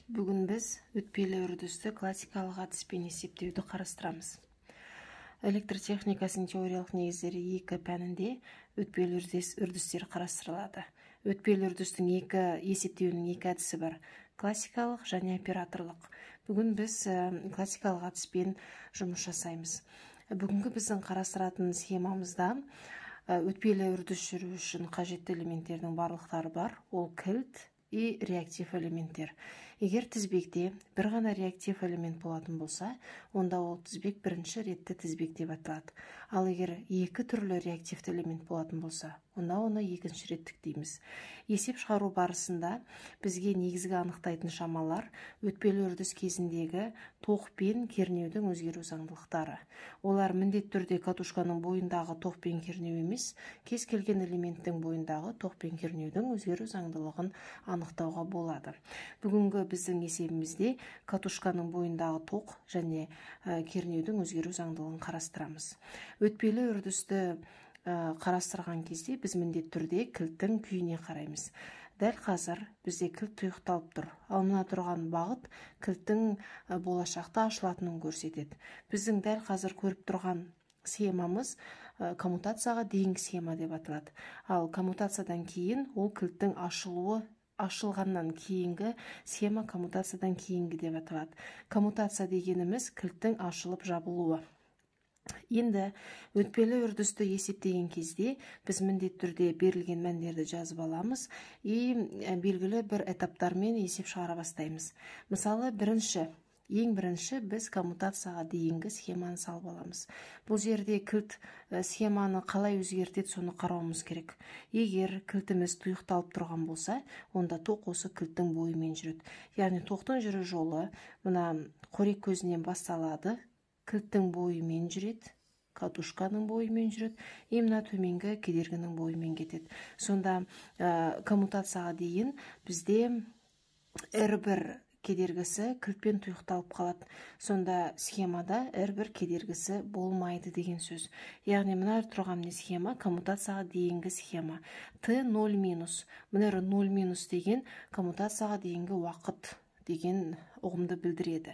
Бүгін біз өтпелі үрдісті классикалық әдіспен есептеуді қарастырамыз. Электротехникасының теориялық негіздері 2 пәнінде өтпелі үрдістер қарастырылады. Өтпелі үрдістің есептеуінің 2 әдісі бар: классикалық және операторлық. Бүгін біз классикалық әдіспен жұмыс жасаймыз. Бүгінгі біздің қарастыратын схемамызда өтпелі үрдіс жүру үшін қажетті элементтердің барлықтары бар. Ол кілт и реактив элементтер. Егер тізбекте бір ғана реактив элемент болатын болса, онда ол тізбек бірінші ретті тізбек деп аталады. Ал егер екі түрлі реактивті элемент болатын болса, онда оны екінші реттік дейміз. Есеп шығару барысында бізге негізгі анықтайтын шамалар өтпелі үрдіс кезіндегі тоқ пен кернеудің өзгеру заңдылықтары. Олар міндетті түрде катушканың бойындағы тоқ пен кернеу емес, кез келген элементтің бойындағы тоқ пен кернеудің өзгеру заңдылығын анықтауға болады. Бүгінгі біздің есебімізде катушканың бойындағы тоқ және кернеудің өзгеру заңдылығын қарастырамыз. Өтпелі үрдісті қарастырған кезде біз міндетті түрде кілттің күйіне қараймыз. Дәл қазір бізде кілт тұйықталып тұр. Ал мына тұрған бағыт кілттің болашақта ашылатынын көрсетеді. Біздің дәл қазір көріп тұрған схемамыз коммутацияға дейінгі схема деп аталады. Ал коммутациядан кейін ол кілттің ашылғаннан кейінгі схема коммутациядан кейінгі деп аталады. Коммутация дегеніміз кілттің ашылып жабылуы. Енді өтпелі үрдісті есептеген кезде біз міндетті түрде берілген мәндерді жазып аламыз и белгілі бір этаптармен есеп шығара бастаймыз. Мысалы, ең бірінші біз коммутацияға дейінгі схеманы салып аламыз. Бұл жерде кілт схеманы қалай өзгертеді, соны қарауымыз керек. Егер кілтіміз тұйықталып тұрған болса, онда тоқ осы кілттің бойымен жүреді. Яғни тоқтың жүру жолы мына қорек көзінен басталады, кілттің бойымен жүреді, катушканың бойымен жүреді, мына төменгі кедергінің бойымен кетеді. Сонда коммутацияға дейін бізде R1 кедергісі кілтпен тұйықталып қалады. Сонда схемада R1 кедергісі болмайды деген сөз. Яғни мына тұрған схема коммутацияға дейінгі схема. T0-. Мына 0- деген коммутацияға дейінгі уақыт деген ұғымды білдіреді.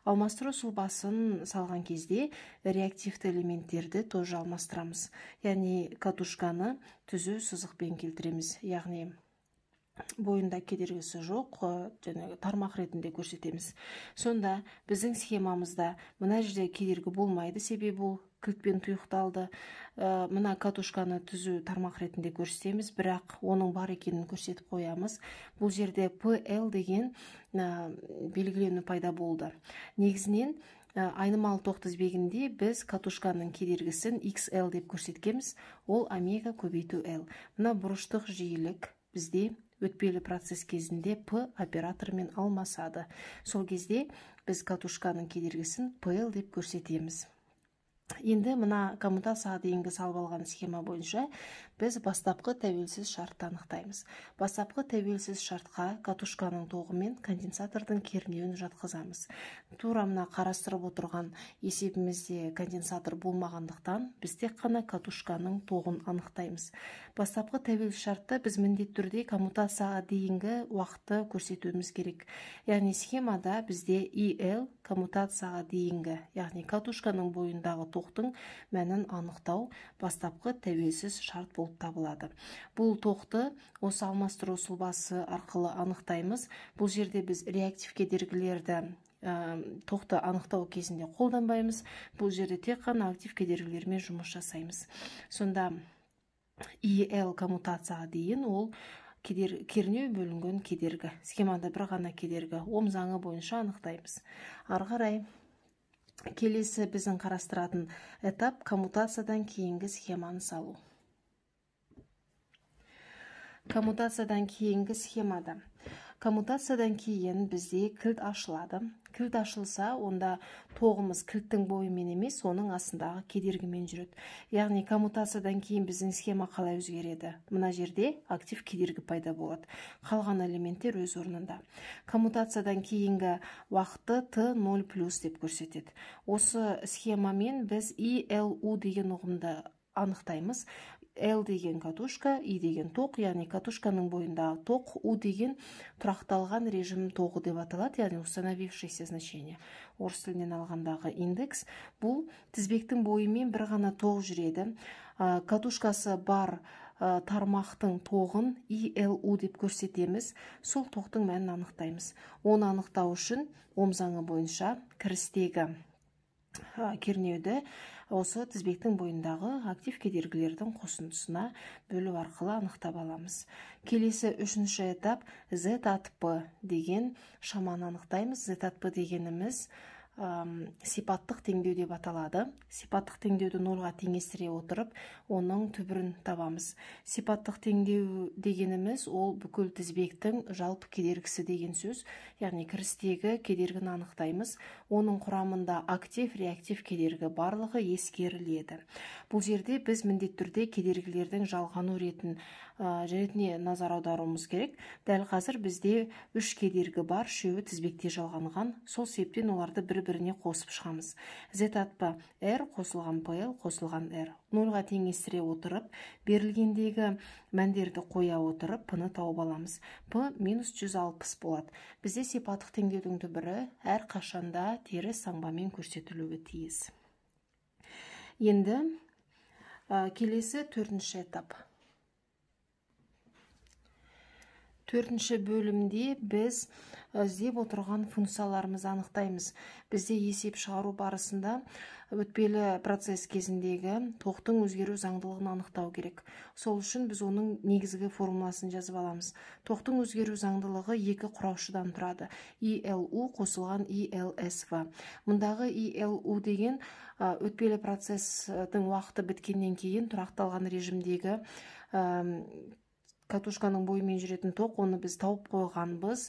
Алмастыру сұлбасын салған кезде реактивті элементтерді тоже алмастырамыз. Яғни катушканы түзу сызықпен келтіреміз. Яғни бойында кедергісі жоқ, және тармақ ретінде көрсетеміз. Сонда біздің схемамызда мына жерде кедергі болмайды, себебі бұл кілтпен тұйықталды. Мына катушканы түзу тармақ ретінде көрсетеміз, бірақ оның бар екенін көрсетіп қоямыз. Бұл жерде PL деген белгілену пайда болды. Негізінен айнымалы тоқ тізбегінде біз катушканың кедергісін XL деп көрсеткенбіз, ол омега көбейту L. Мына бұрыштық жиілік бізде өтпелі процесс кезінде P операторымен алмасады. Сол кезде біз катушканың кедергісін PL деп көрсетеміз. Енді мына коммутацияға дейінгі салып алған схема бойынша біз бастапқы тәуелсіз шартты анықтаймыз. Бастапқы тәуелсіз шартқа катушканың тоғы мен конденсатордың кернеуін жатқызамыз. Тура мына қарастырып отырған есебімізде конденсатор болмағандықтан біз тек қана катушканың тоғын анықтаймыз. Бастапқы тәуелсіз шартты біз міндетті түрде коммутацияға дейінгі уақытты көрсетуіміз керек. Яғни схемада бізде IL коммутацияға дейінгі, яғни катушканың бойындағы тоқтың мәнін анықтау бастапқы тәуелсіз шарт болып табылады. Бұл тоқты осы алмастыру сұлбасы арқылы анықтаймыз. Бұл жерде біз реактив кедергілерді тоқты анықтау кезінде қолданбаймыз. Бұл жерде тек қана актив кедергілермен жұмыс жасаймыз. Сонда IL коммутацияға дейін ол кернеу бөлінген кедергі. Схемада бір ғана кедергі. Ом заңы бойынша анықтаймыз. Ары қарай келесі біздің қарастыратын этап коммутациядан кейінгі схеманы салу. Коммутациядан кейінгі схемада. Коммутациядан кейін бізде кілт ашылады. Кілт ашылса, онда тоғымыз кілттің бойымен емес, оның астындағы кедергімен жүреді. Яғни коммутациядан кейін біздің схема қалай өзгереді? Мына жерде актив кедергі пайда болады. Қалған элементтер өз орнында. Коммутациядан кейінгі уақыты T0+ деп көрсетеді. Осы схемамен біз ILU деген ұғымды анықтаймыз. L деген катушка, I деген тоқ, яғни катушканың бойындағы тоқ, U деген тұрақталған режим тоғы деп аталады, яғни установившееся значение. Орыс тілінен алғандағы индекс. Бұл тізбектің бойымен бір ғана тоқ жүреді. Катушкасы бар тармақтың тоғын ILU деп көрсетеміз. Сол тоқтың мәнін анықтаймыз. Оны анықтау үшін Ом заңы бойынша кірістегі кернеуді осы тізбектің бойындағы актив кедергілердің қосындысына бөлу арқылы анықтап аламыз. Келесі үшінші этап Z at P деген шаманы анықтаймыз. Z at P дегеніміз сипаттық теңдеу деп аталады. Сипаттық теңдеуді нолға теңестіре отырып, оның түбірін табамыз. Сипаттық теңдеу дегеніміз ол бүкіл тізбектің жалпы кедергісі деген сөз. Яғни кірістегі кедергіні анықтаймыз. Оның құрамында актив, реактив кедергі барлығы ескеріледі. Бұл жерде біз міндетті түрде кедергілердің жалғану ретіне назар аударуымыз керек. Дәл қазір бізде 3 кедергі бар, 3-і тізбекте жалғанған. Сол себептен оларды бір-біріне қосып шығамыз. Z at P R қосылған PL қосылған R. Нольға теңестіре отырып, берілгендегі мәндерді қоя отырып, P-ны тауып аламыз. P минус 160 болады. Бізде сипаттық теңдеудің түбірі әр қашанда теріс таңбамен көрсетілуі тиіс. Енді келесі төртінші этап. Төртінші бөлімде біз іздеп отырған функцияларымызды анықтаймыз. Бізде есеп шығару барысында өтпелі процесс кезіндегі тоқтың өзгеру заңдылығын анықтау керек. Сол үшін біз оның негізгі формуласын жазып аламыз. Тоқтың өзгеру заңдылығы екі құраушыдан тұрады. ILU қосылған ILSV. Мұндағы ILU деген өтпелі процесстің уақыты біткеннен кейін тұрақталған режимдегі катушканың бойымен жүретін тоқ, оны біз тауып қойғанбыз.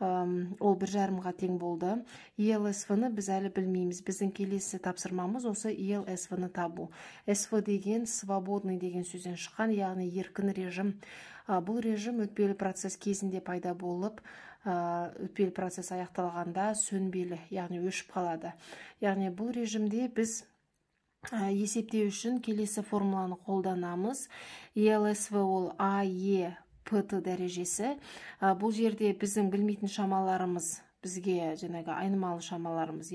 Ол 1,5-ға тең болды. ILSV-ны біз әлі білмейміз. Біздің келесі тапсырмамыз осы ILSV-ны табу. SV деген свободный деген сөзден шыққан, яғни еркін режим. Бұл режим өтпелі процесс кезінде пайда болып, өтпелі процесс аяқталғанда сөнбелі, яғни өшіп қалады. Яғни бұл режимде біз есептеу үшін келесі формуланы қолданамыз. ILSV ол AE PT дәрежесі. Бұл жерде біздің білмейтін шамаларымыз, бізге жаңағы айнымалы шамаларымыз,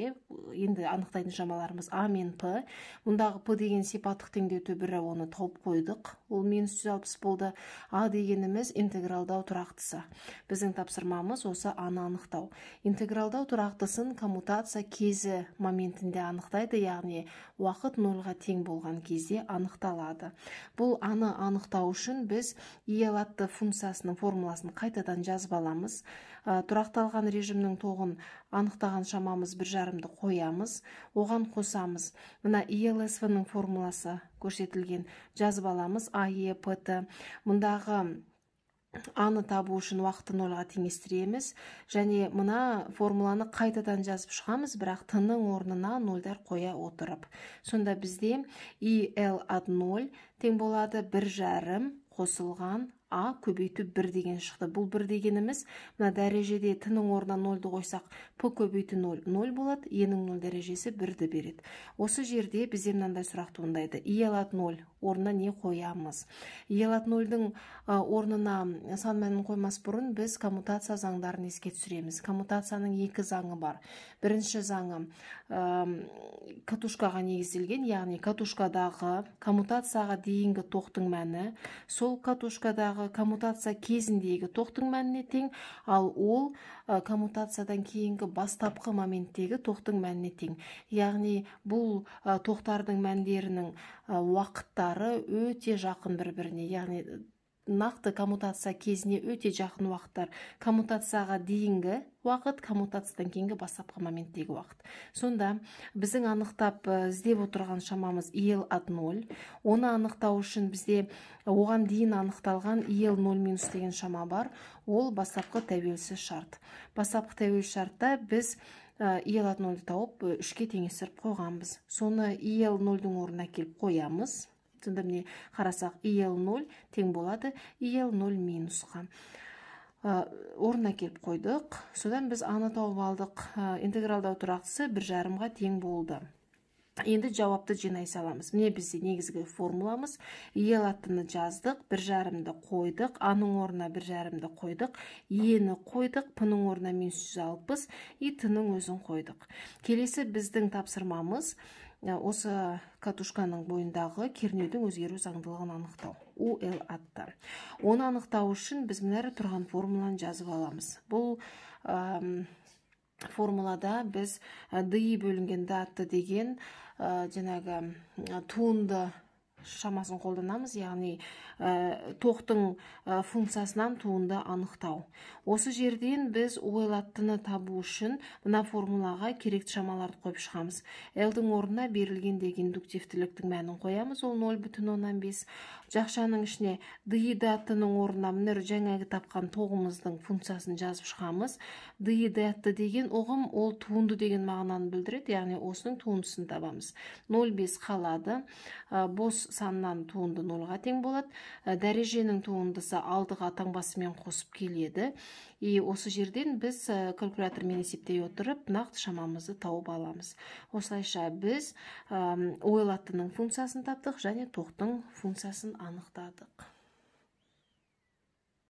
енді анықтайтын шамаларымыз А мен П. Мұндағы П деген сипаттық теңдеу түбірі, оны тауып қойдық. Ол минус 160 болды. А дегеніміз интегралдау тұрақтысы. Біздің тапсырмамыз осы Аны анықтау. Интегралдау тұрақтысын коммутация кезі моментінде анықтайды, яғни уақыт 0-ға тең болған кезде анықталады. Бұл Аны анықтау үшін біз IL атты функциясының формуласын қайтадан жазып аламыз. Тұрақталған режимнің тоғын анықтаған шамамыз 1,5-ды қоямыз, оған қосамыз. Мына ILSV-ның формуласы көрсетілген, жазып аламыз AE PT. Мұндағы Аны табу үшін уақытты 0-ға теңестіреміз, және мына формуланы қайтадан жазып шығамыз, бірақ Т-ның орнына 0-дар қоя отырып. Сонда бізде IL at 0 тең болады 1,5 қосылған А көбейту 1 деген шықты. Бұл 1 дегеніміз, мына дәрежеде Т-ның орнына 0-ды қойсақ, П көбейту 0 0 болады, Е-ның 0 дәрежесі 1-ді береді. Осы жерде бізде мынандай сұрақ туындайды. IL at 0 орнына не қоямыз? IL at 0-дің орнына сан мәнін қоймас бұрын біз коммутация заңдарын еске түсіреміз. Коммутацияның екі заңы бар. Бірінші заңы катушкаға негізделген, яғни катушкадағы коммутацияға дейінгі тоқтың мәні сол катушкадағы коммутация кезіндегі тоқтың мәніне тең, ал ол коммутациядан кейінгі бастапқы моменттегі тоқтың мәніне тең. Яғни бұл тоқтардың мәндерінің уақыттары өте жақын бір-біріне, яғни нақты коммутация кезіне өте жақын уақыттар. Коммутацияға дейінгі уақыт, коммутациядан кейінгі бастапқы моменттегі уақыт. Сонда біздің анықтап іздеп отырған шамамыз IL at 0. Оны анықтау үшін бізде оған дейін анықталған IL 0- деген шама бар. Ол бастапқы тәуелсіз шарт. Бастапқы тәуелсіз шартта біз IL at 0-ды тауып 3-ке теңестіріп қойғанбыз. Соны IL 0-дің орнына келіп қоямыз. Сонда міне қарасақ IL 0 тең болады IL 0-ға. Орнына келіп қойдық. Содан біз Аны тауып алдық. Интегралдау тұрақтысы 1,5-ға тең болды. Енді жауапты жинай саламыз. Міне бізде негізгі формуламыз. Ел аттыны жаздық, 1,5-ді қойдық, аның орнына 1,5-ді қойдық, ені қойдық, пының орнына -160, и тінің өзін қойдық. Келесі біздің тапсырмамыз осы катушканың бойындағы кернеудің өзгеру заңдылығын анықтау. УЛ атты. Оны анықтау үшін біз мына тұрған формуланы жазып аламыз. Бұл формулада біз ди бөлінген датты деген жаңағы туынды шамасын қолданамыз, яғни тоқтың функциясынан туынды анықтау. Осы жерден біз УЛ аттыны табу үшін мына формулаға керекті шамаларды қойып шығамыз. L-дің орнына берілгендегі индуктивтіліктің мәнін қоямыз, ол 0,15. Жақшаның ішіне ди даттының орнына мына жаңағы тапқан тоғымыздың функциясын жазып шығамыз. Ди датты деген ұғым ол туынды деген мағынаны білдіреді, яғни осының туындысын табамыз. 0,5 қалады. Бос саннан туынды 0-ға тең болады. Дәреженің туындысы алдыға таңбасымен қосып келеді. И осы жерден біз калькулятормен есептей отырып, нақты шамамызды тауып аламыз. Осылайша біз УЛ аттының функциясын таптық және тоқтың функциясын анықтадық.